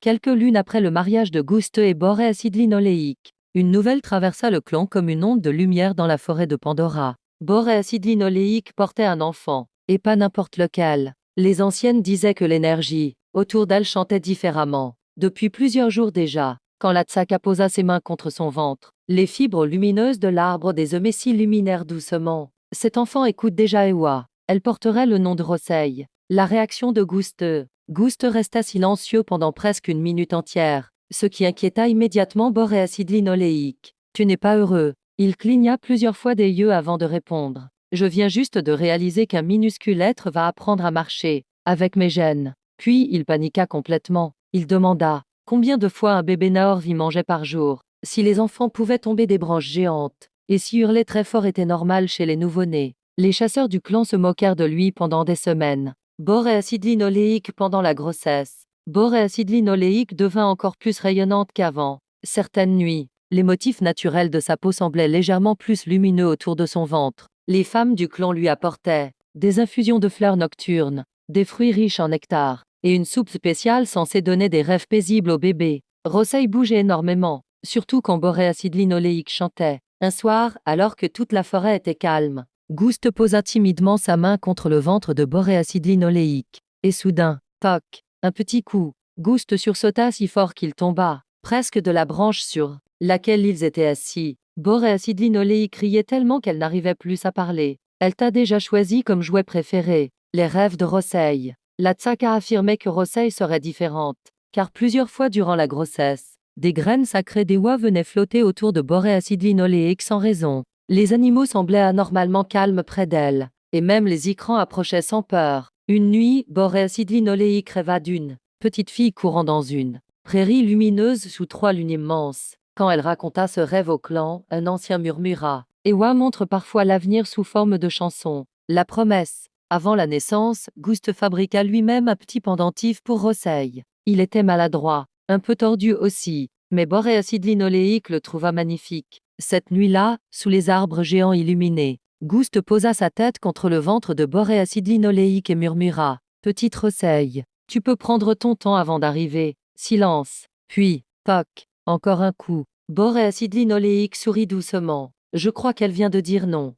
Quelques lunes après le mariage de Gouste et Boréas Linoléique, une nouvelle traversa le clan comme une onde de lumière dans la forêt de Pandora. Boréas Linoléique portait un enfant, et pas n'importe lequel. Les anciennes disaient que l'énergie autour d'elle chantait différemment. Depuis plusieurs jours déjà, quand la Tsaka posa ses mains contre son ventre, les fibres lumineuses de l'arbre des œillets s'illuminèrent doucement. Cet enfant écoute déjà Ewa. Elle porterait le nom de Roseille. La réaction de Gouste. Gouste resta silencieux pendant presque une minute entière, ce qui inquiéta immédiatement Boréas Linoléique. Tu n'es pas heureux. Il cligna plusieurs fois des yeux avant de répondre. Je viens juste de réaliser qu'un minuscule être va apprendre à marcher, avec mes gènes. Puis il paniqua complètement. Il demanda combien de fois un bébé Naorvi mangeait par jour, si les enfants pouvaient tomber des branches géantes, et si hurler très fort était normal chez les nouveau-nés. Les chasseurs du clan se moquèrent de lui pendant des semaines. Boréas Linoléique pendant la grossesse. Boréas Linoléique devint encore plus rayonnante qu'avant. Certaines nuits, les motifs naturels de sa peau semblaient légèrement plus lumineux autour de son ventre. Les femmes du clan lui apportaient des infusions de fleurs nocturnes, des fruits riches en nectar, et une soupe spéciale censée donner des rêves paisibles au bébé. Roseille bougeait énormément, surtout quand Boréas Linoléique chantait. Un soir, alors que toute la forêt était calme, Gouste posa timidement sa main contre le ventre de Boréas Linoléique. Et soudain, toc, un petit coup. Gouste sursauta si fort qu'il tomba, presque de la branche sur laquelle ils étaient assis. Boréas Linoléique criait tellement qu'elle n'arrivait plus à parler. Elle t'a déjà choisi comme jouet préféré. Les rêves de Roseille. La Tsaka affirmait que Roseille serait différente, car plusieurs fois durant la grossesse, des graines sacrées d'Ewa venaient flotter autour de Boréas Linoléique sans raison. Les animaux semblaient anormalement calmes près d'elle, et même les écrans approchaient sans peur. Une nuit, Boréas Linoléique rêva d'une petite fille courant dans une prairie lumineuse sous 3 lunes immenses. Quand elle raconta ce rêve au clan, un ancien murmura. Ewa montre parfois l'avenir sous forme de chansons. La promesse. Avant la naissance, Gouste fabriqua lui-même un petit pendentif pour Roseille. Il était maladroit, un peu tordu aussi, mais Boréas Linoléique le trouva magnifique. Cette nuit-là, sous les arbres géants illuminés, Gouste posa sa tête contre le ventre de Boréas Linoléique et murmura « Petite Roseille, tu peux prendre ton temps avant d'arriver. » Silence. Puis, toc, encore un coup. Boréas Linoléique sourit doucement. « Je crois qu'elle vient de dire non. »